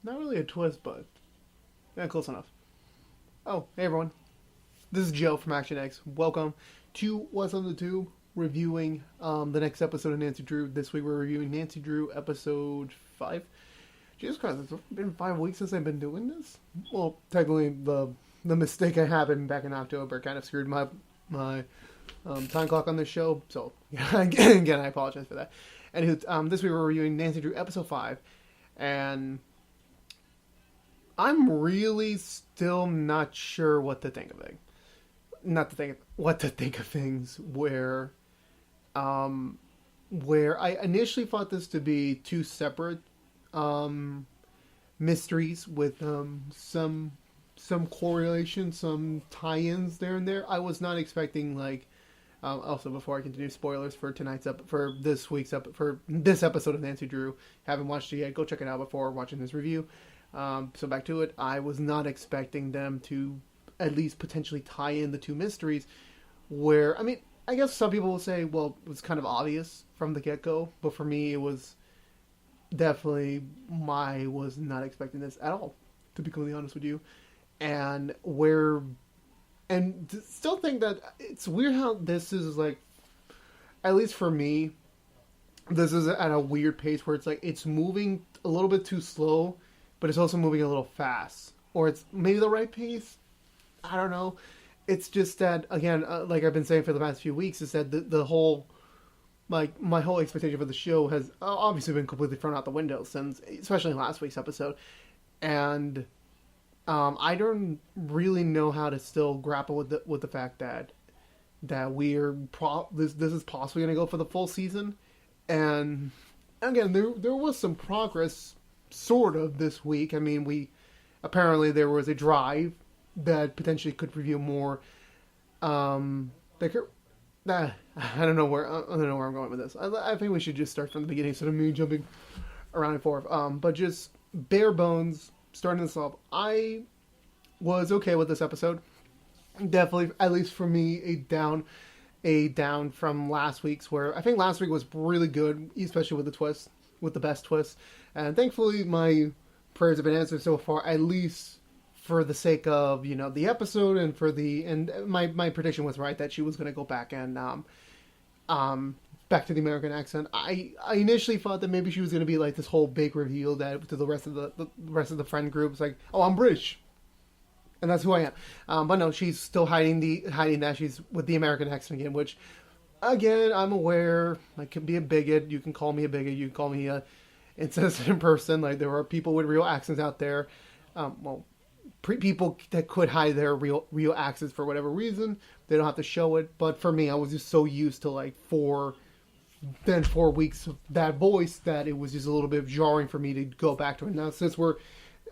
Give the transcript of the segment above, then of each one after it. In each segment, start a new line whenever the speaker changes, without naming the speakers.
Not really a twist, but yeah, close enough. Oh, hey everyone. This is Joe from ActionX. Welcome to What's on the Tube, reviewing the next episode of Nancy Drew. This week we're reviewing Nancy Drew episode 5. Jesus Christ, it's been 5 weeks since I've been doing this? Well, technically the mistake I happened back in October kind of screwed my time clock on this show, so again I apologize for that. Anywho, this week we're reviewing Nancy Drew episode 5, and I'm really still not sure what to think of it. What to think of things where I initially thought this to be two separate mysteries with some correlation, some tie-ins there and there. I was not expecting also, before I continue, spoilers for this episode of Nancy Drew. Haven't watched it yet. Go check it out before watching this review. So back to it. I was not expecting them to at least potentially tie in the two mysteries. Where, I mean, I guess some people will say, well, it was kind of obvious from the get-go. But for me, it was definitely, I was not expecting this at all, to be completely honest with you. And still think that it's weird how this is at least for me, this is at a weird pace where it's moving a little bit too slow, but it's also moving a little fast. Or it's maybe the right pace. I don't know. It's just that, again, like I've been saying for the past few weeks, is that the whole, my whole expectation for the show has obviously been completely thrown out the window since, especially last week's episode. And I don't really know how to still grapple with the fact that this is possibly going to go for the full season. And again, there was some progress sort of this week. I mean, apparently there was a drive that potentially could reveal more. I don't know where I'm going with this. I think we should just start from the beginning instead of me jumping around and forth. But just bare bones, starting this off, I was okay with this episode. Definitely, at least for me, a down from last week's, where I think last week was really good, especially with the twist, with the best twist. And thankfully, my prayers have been answered so far, at least for the sake of, the episode, and my prediction was right, that she was going to go back and back to the American accent. I initially thought that maybe she was going to be like this whole big reveal that to the rest of the friend group. It's like, oh, I'm British, and that's who I am. But no, she's still hiding that she's with the American accent again, which, again, I'm aware I could be a bigot. You can call me a bigot. You can call me a insensitive person. Like, there are people with real accents out there. People that could hide their real accents for whatever reason. They don't have to show it. But for me, I was just so used to 4 weeks of that voice that it was just a little bit jarring for me to go back to it. Now, since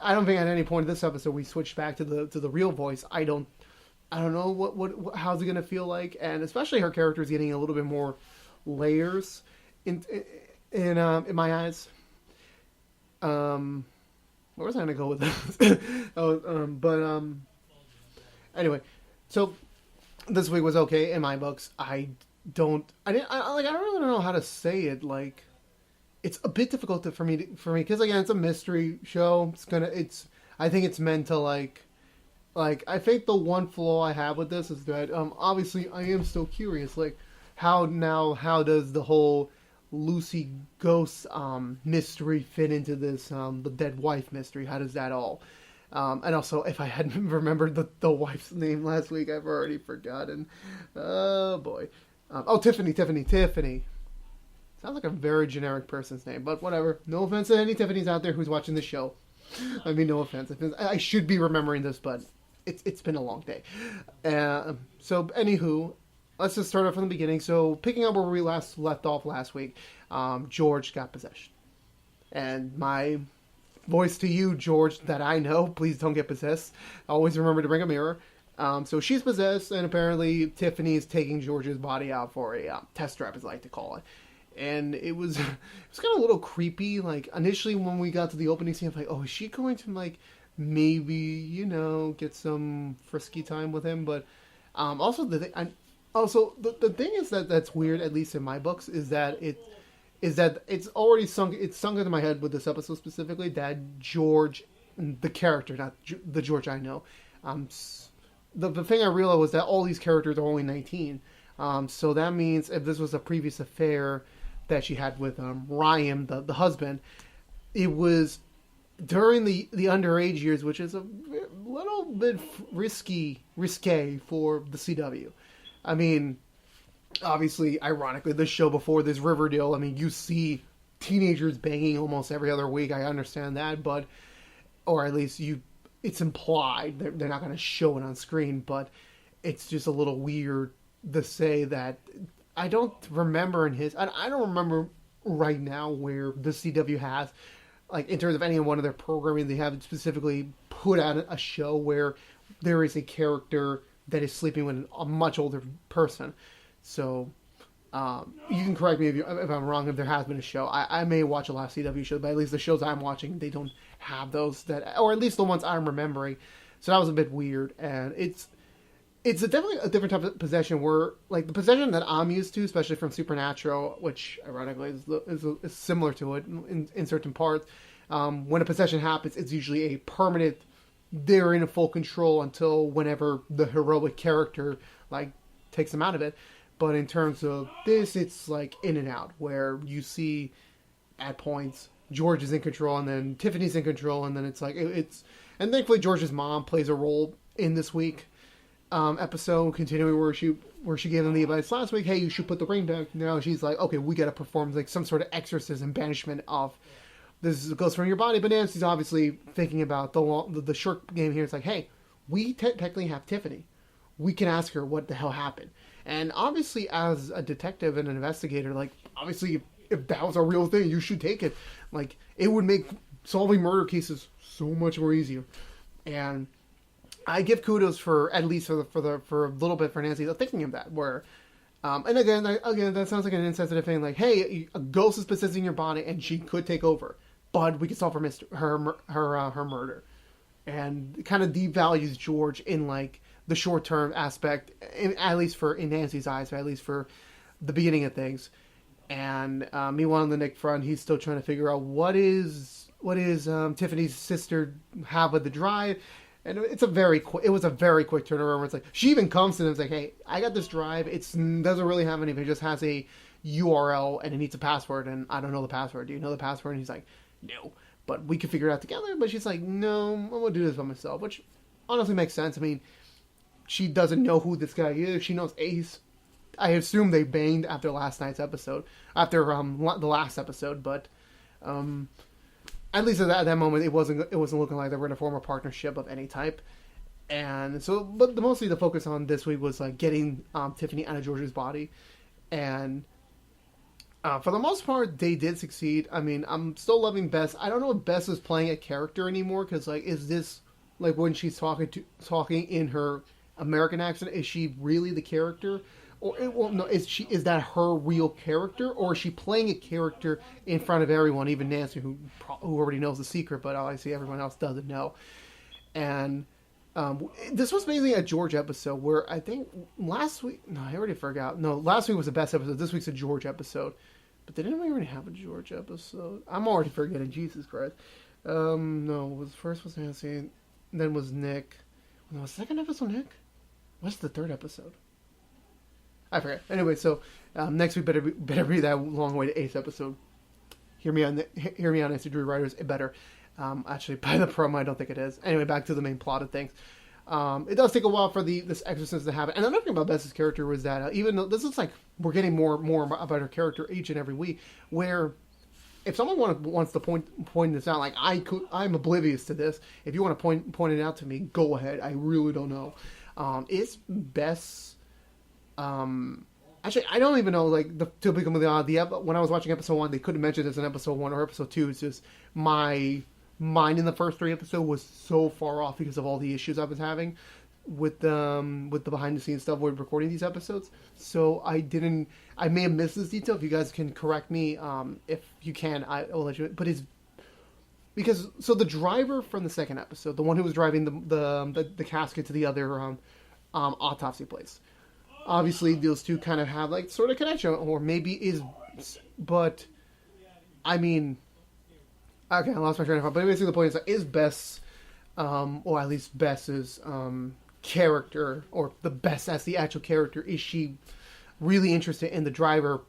I don't think at any point in this episode we switched back to the real voice. I don't know what how's it gonna feel like, and especially her character is getting a little bit more layers in my eyes. Where was I going to go with this? Anyway, so this week was okay in my books. I don't really know how to say it. It's a bit difficult for me because, again, it's a mystery show. I think it's meant to I think the one flaw I have with this is that obviously I am still curious. How does the whole Lucy ghost mystery fit into this the dead wife mystery? How does that all and also, if I hadn't remembered the wife's name last week, I've already forgotten. Oh boy. Tiffany. Sounds like a very generic person's name, but whatever. No offense to any Tiffany's out there who's watching the show. I mean, no offense. I should be remembering this, but it's been a long day. So anywho, let's just start off from the beginning. So, picking up where we left off last week, George got possession. And my voice to you, George, that I know, please don't get possessed. Always remember to bring a mirror. So she's possessed, and apparently Tiffany is taking George's body out for a test drive, as I like to call it. And it was kind of a little creepy. Initially when we got to the opening scene, I'm like, oh, is she going to, maybe, get some frisky time with him? But also the thing is that's weird, at least in my books, is that is that it's sunk into my head with this episode specifically that George, the character, not the George I know, the thing I realized was that all these characters are only 19. So that means if this was a previous affair that she had with Ryan, the husband, it was during the underage years, which is a little bit risque for the CW. I mean, obviously, ironically, this show before this Riverdale, I mean, you see teenagers banging almost every other week. I understand that, but, or at least it's implied. They're not going to show it on screen, but it's just a little weird to say that. I don't remember I don't remember right now where the CW has, like, in terms of any one of their programming, they haven't specifically put out a show where there is a character that is sleeping with a much older person. So, you can correct me if I'm wrong, if there has been a show. I may watch a lot of CW shows, but at least the shows I'm watching, they don't have those, or at least the ones I'm remembering. So that was a bit weird, and it's definitely a different type of possession where, like, the possession that I'm used to, especially from Supernatural, which ironically is similar to it in certain parts. When a possession happens, it's usually a permanent, they're in full control until whenever the heroic character, like, takes them out of it. But in terms of this, it's like in and out, where you see at points George is in control, and then Tiffany's in control, and then it's like and thankfully George's mom plays a role in this week episode, continuing where she gave them the advice last week. Hey, you should put the ring back. Now she's like, okay, we got to perform like some sort of exorcism, banishment of this goes from your body. But Nancy's obviously thinking about the short game here. It's like, hey, we technically have Tiffany. We can ask her what the hell happened. And obviously, as a detective and an investigator, like, obviously, if that was a real thing, you should take it. Like, it would make solving murder cases so much more easier. And I give kudos for, at least for a little bit, for Nancy thinking of that. Where, and again, that sounds like an insensitive thing. Like, hey, a ghost is possessing your body, and she could take over, but we can solve her murder, and it kind of devalues George in, like, the short-term aspect, at least in Nancy's eyes, or at least for the beginning of things. And meanwhile, on the Nick front, he's still trying to figure out what is Tiffany's sister have with the drive. And it was a very quick turnaround. Where it's like she even comes to them and is like, "Hey, I got this drive. It doesn't really have anything. It just has a URL and it needs a password, and I don't know the password. Do you know the password?" And he's like, "No, but we can figure it out together." But she's like, "No, I'm gonna do this by myself," which honestly makes sense. I mean, she doesn't know who this guy is. She knows Ace. I assume they banged after last night's episode, after the last episode. But at least at that moment, it wasn't looking like they were going to form a partnership of any type. And so, but mostly the focus on this week was like getting Tiffany out of George's body, and for the most part, they did succeed. I mean, I'm still loving Bess. I don't know if Bess is playing a character anymore, because, like, is this, like, when she's talking in her American accent, is she really the character, or is that her real character, or is she playing a character in front of everyone, even Nancy, who already knows the secret, but obviously everyone else doesn't know. And this was basically a George episode where I think last week, no, I already forgot. No, last week was the best episode. This week's a George episode. But didn't we already have a George episode? I'm already forgetting. Jesus Christ. No, first was Nancy, then was Nick. No, was the second episode Nick? What's the third episode? I forget. Anyway, so next week better be that long way to 8th episode. Hear me on Nancy Drew Writers. It better. Actually, by the promo, I don't think it is. Anyway, back to the main plot of things. It does take a while for this exorcism to happen. And another thing about Bess's character was that even though this looks like we're getting more about her character each and every week, where if someone wants to point this out, like I'm oblivious to this. If you want to point it out to me, go ahead. I really don't know. Is Bess? Actually, I don't even know. Like, to be completely honest, when I was watching episode 1, they couldn't mention this in episode 1 or episode 2. It's just my mind in the first 3 episodes was so far off because of all the issues I was having with the behind the scenes stuff when recording these episodes. So I may have missed this detail. If you guys can correct me, if you can, I will let you. But so the driver from the second episode, the one who was driving the casket to the other autopsy place. Obviously, those two kind of have like sort of connection, or maybe but I mean, okay, I lost my train of thought. But basically, the point is Bess, or at least Bess's character, or the Bess as the actual character, is she really interested in the driver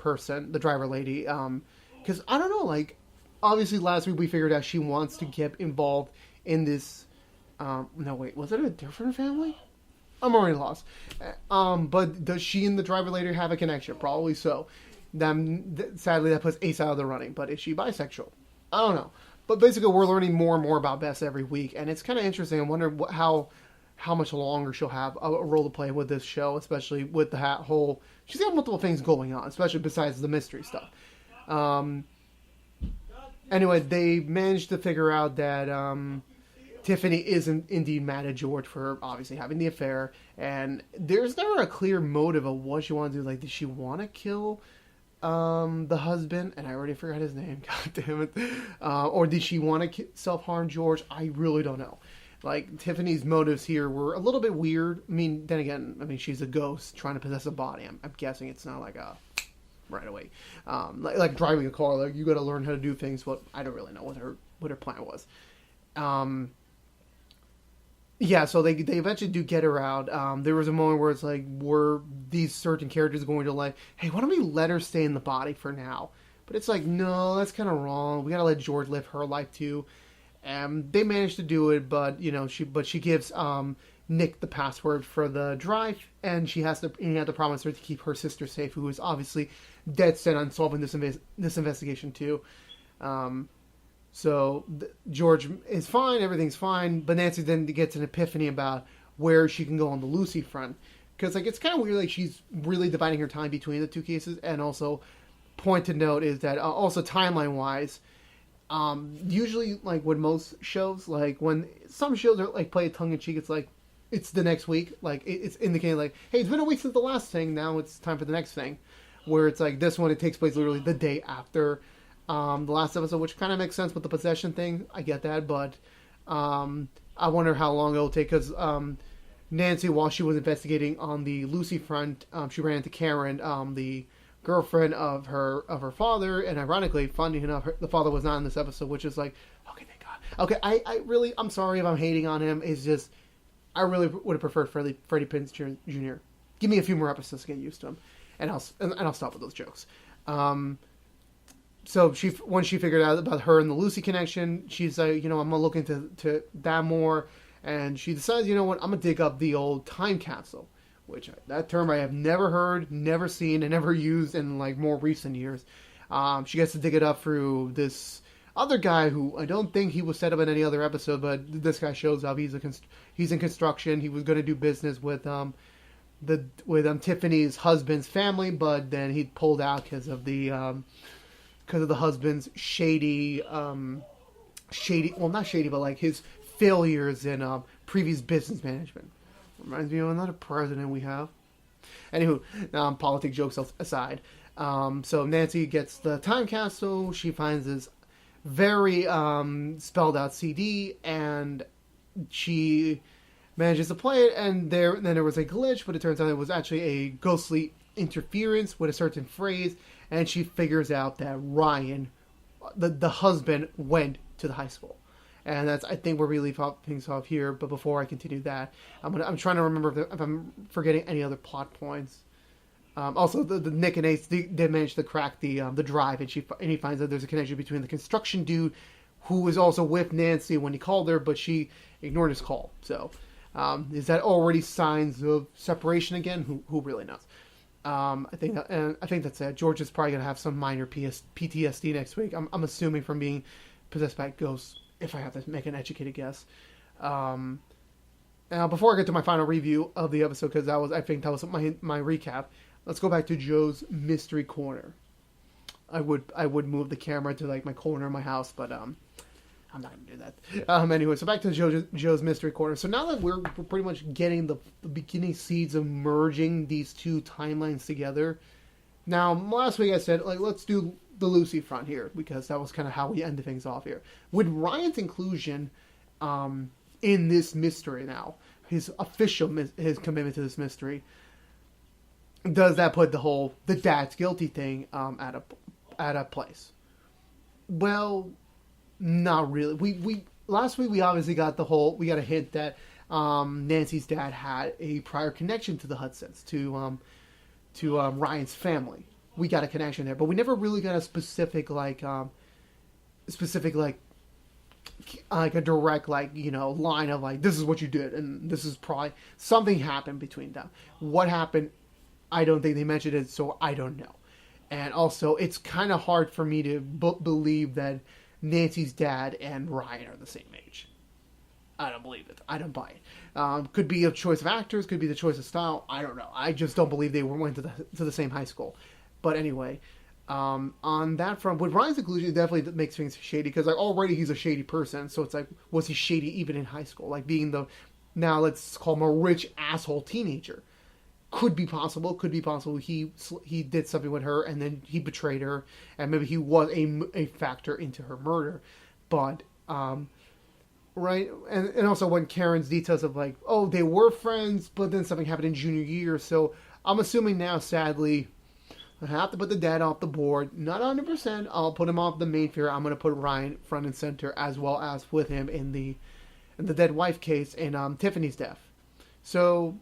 lady? Because I don't know, like, obviously last week we figured out she wants to get involved in this. No, wait, was it a different family? I'm already lost. But does she and the driver lady have a connection? Probably so. Sadly, that puts Ace out of the running. But is she bisexual? I don't know. But basically, we're learning more and more about Bess every week, and it's kind of interesting. I wonder how much longer she'll have a role to play with this show, especially with the whole. She's got multiple things going on, especially besides the mystery stuff. Anyway, they managed to figure out that Tiffany is indeed mad at George for obviously having the affair, and there's never a clear motive of what she wants to do. Like, does she want to kill the husband? And I already forgot his name. God damn it. Or did she want to self-harm George? I really don't know. Like, Tiffany's motives here were a little bit weird. I mean, then again, she's a ghost trying to possess a body. I'm guessing it's not like a right away. Like driving a car, like, you got to learn how to do things. But I don't really know what her plan was. Yeah, so they eventually do get her out. There was a moment where it's like, were these certain characters going to like, hey, why don't we let her stay in the body for now? But it's like, no, that's kind of wrong. We got to let George live her life too. They managed to do it, but she gives Nick the password for the drive, and he had to promise her to keep her sister safe, who is obviously dead set on solving this investigation too. So George is fine, everything's fine, but Nancy then gets an epiphany about where she can go on the Lucy front, because like it's kind of weird, like she's really dividing her time between the two cases. And also, point to note is that also timeline wise. Usually, like, with most shows, like, when some shows are, like, play tongue-in-cheek, it's like, it's the next week, like, it's indicating, like, hey, it's been a week since the last thing, now it's time for the next thing, where it's like, this one, it takes place literally the day after, the last episode, which kind of makes sense with the possession thing, I get that, but, I wonder how long it'll take, because, Nancy, while she was investigating on the Lucy front, she ran into Karen, the girlfriend of her father, and ironically, funny enough, the father was not in this episode, which is like, okay, thank God. Okay, I'm sorry if I'm hating on him. It's just, I really would have preferred Freddie Prinze Jr. Give me a few more episodes to get used to him, and I'll stop with those jokes. So once she figured out about her and the Lucy connection, she's like, I'm gonna look into that more, and she decides, you know what, I'm gonna dig up the old time capsule. Which, that term I have never heard, never seen, and never used in, like, more recent years. She gets to dig it up through this other guy who I don't think he was set up in any other episode, but this guy shows up. He's in construction. He was going to do business with Tiffany's husband's family, but then he pulled out because of the husband's shady, well, not shady, but, like, his failures in previous business management. Reminds me of another president we have. Anywho, politic jokes aside. So Nancy gets the time capsule. She finds this very spelled out CD, and she manages to play it. And then there was a glitch, but it turns out it was actually a ghostly interference with a certain phrase. And she figures out that Ryan, the husband, went to the high school. And that's, I think, where we leave things off here. But before I continue that, I'm trying to remember if I'm forgetting any other plot points. Also, the Nick and Ace did manage to crack the drive, and he finds that there's a connection between the construction dude, who was also with Nancy when he called her, but she ignored his call. So, is that already signs of separation again? Who really knows? I think that's it. George is probably gonna have some minor PTSD next week. I'm assuming from being possessed by ghosts, if I have to make an educated guess. Now, before I get to my final review of the episode, because I think that was my recap, let's go back to Joe's Mystery Corner. I would move the camera to, like, my corner of my house, but I'm not going to do that. Anyway, so back to Joe's Mystery Corner. So now that we're pretty much getting the beginning seeds of merging these two timelines together. Now, last week I said, like, let's do the Lucy front here, because that was kind of how we ended things off here. With Ryan's inclusion in this mystery now, his commitment to this mystery, does that put the dad's guilty thing at a place? Well, not really. We last week we obviously got a hint that Nancy's dad had a prior connection to the Hudsons, to Ryan's family. We got a connection there, but we never really got a specific like a direct line of like, this is what you did and this is probably something happened between them. What happened? I don't think they mentioned it, so I don't know. And also, it's kind of hard for me to believe that Nancy's dad and Ryan are the same age. I don't believe it. I don't buy it. Could be a choice of actors, could be the choice of style. I don't know. I just don't believe they went to the same high school. But anyway, on that front, with Ryan's inclusion, it definitely makes things shady because like already he's a shady person. So it's like, was he shady even in high school? Like being now let's call him a rich asshole teenager. Could be possible. Could be possible. He did something with her and then he betrayed her, and maybe he was a factor into her murder. But right, and also when Karen's details of like, oh, they were friends, but then something happened in junior year. So I'm assuming now, sadly, I have to put the dad off the board. Not 100%. I'll put him off the main figure. I'm going to put Ryan front and center, as well as with him in the dead wife case and Tiffany's death. So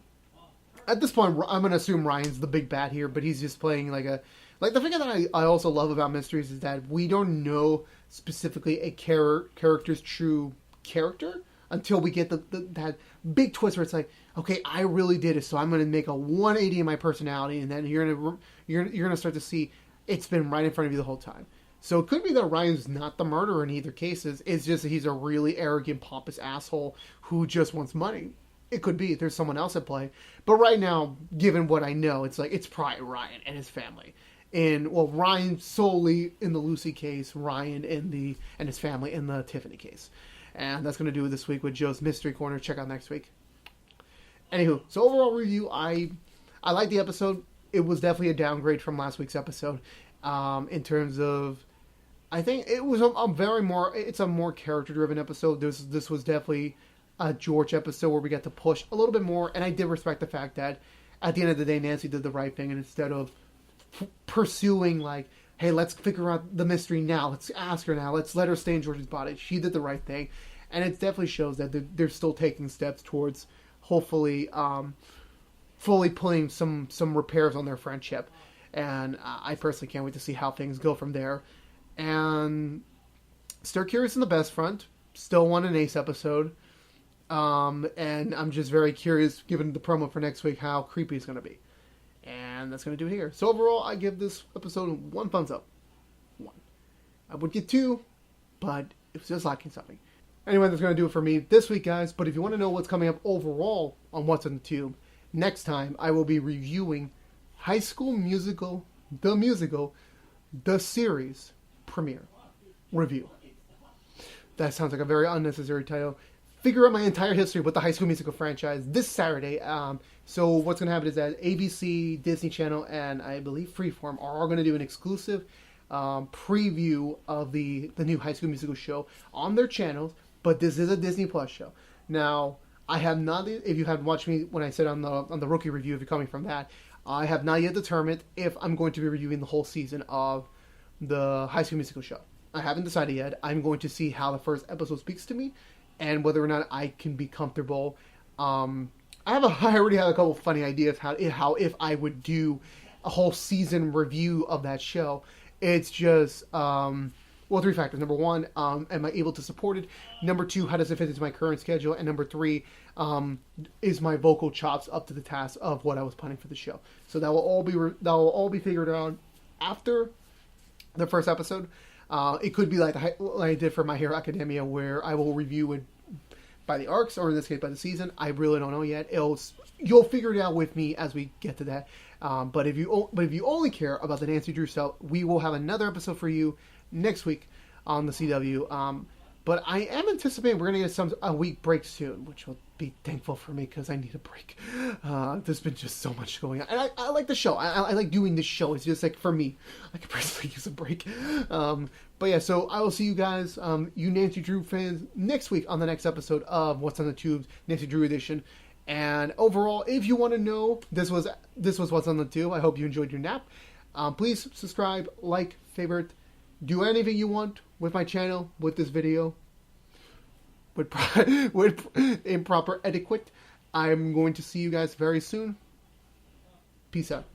at this point, I'm going to assume Ryan's the big bad here, but he's just playing like the thing that I also love about mysteries is that we don't know specifically a character's true character until we get that big twist where it's like, okay, I really did it, so I'm going to make a 180 in my personality, and then you're going to start to see it's been right in front of you the whole time. So it could be that Ryan's not the murderer in either cases. It's just that he's a really arrogant, pompous asshole who just wants money. It could be there's someone else at play, but right now, given what I know, it's like it's probably Ryan and his family. And well, Ryan solely in the Lucy case, Ryan and his family in the Tiffany case. And that's going to do it this week with Joe's Mystery Corner. Check out next week. Anywho, so overall review, I like the episode. It was definitely a downgrade from last week's episode. In terms of, I think it was it's a more character-driven episode. This was definitely a George episode where we got to push a little bit more. And I did respect the fact that at the end of the day, Nancy did the right thing. And instead of pursuing like, hey, let's figure out the mystery now. Let's ask her now. Let's let her stay in George's body. She did the right thing. And it definitely shows that they're still taking steps towards hopefully fully putting some repairs on their friendship. And I personally can't wait to see how things go from there. And still curious in the best front. Still want an Ace episode. And I'm just very curious, given the promo for next week, how creepy it's going to be. And that's going to do it here. So overall, I give this episode 1 thumbs up. 1. I would get 2, but it was just lacking something. Anyway, that's going to do it for me this week, guys. But if you want to know what's coming up overall on What's on the Tube, next time I will be reviewing High School Musical, the series premiere review. That sounds like a very unnecessary title. Figure out my entire history with the High School Musical franchise this Saturday. So what's going to happen is that ABC, Disney Channel, and I believe Freeform are all going to do an exclusive preview of the new High School Musical show on their channels. But this is a Disney Plus show. Now, I have not, if you haven't watched me when I said on the rookie review, if you're coming from that, I have not yet determined if I'm going to be reviewing the whole season of the High School Musical show. I haven't decided yet. I'm going to see how the first episode speaks to me and whether or not I can be comfortable. I already have a couple of funny ideas how if I would do a whole season review of that show. It's just, 3 factors. Number 1, am I able to support it? Number 2, how does it fit into my current schedule? And number 3, is my vocal chops up to the task of what I was planning for the show? So that will all be figured out after the first episode. It could be like I did for My Hero Academia, where I will review it by the arcs, or in this case by the season. I really don't know yet. You'll figure it out with me as we get to that. But if you only care about the Nancy Drew stuff, we will have another episode for you next week on the CW. But I am anticipating we're going to get a week break soon, which will be thankful for me because I need a break. There's been just so much going on. And I like the show. I like doing this show. It's just like, for me, I could personally use a break. But yeah, so I will see you guys, you Nancy Drew fans, next week on the next episode of What's on the Tube, Nancy Drew edition. And overall, if you want to know, this was What's on the Tube. I hope you enjoyed your nap. Please subscribe, like, favorite, Do anything you want with my channel, with this video, with with improper etiquette. I'm going to see you guys very soon. Peace out.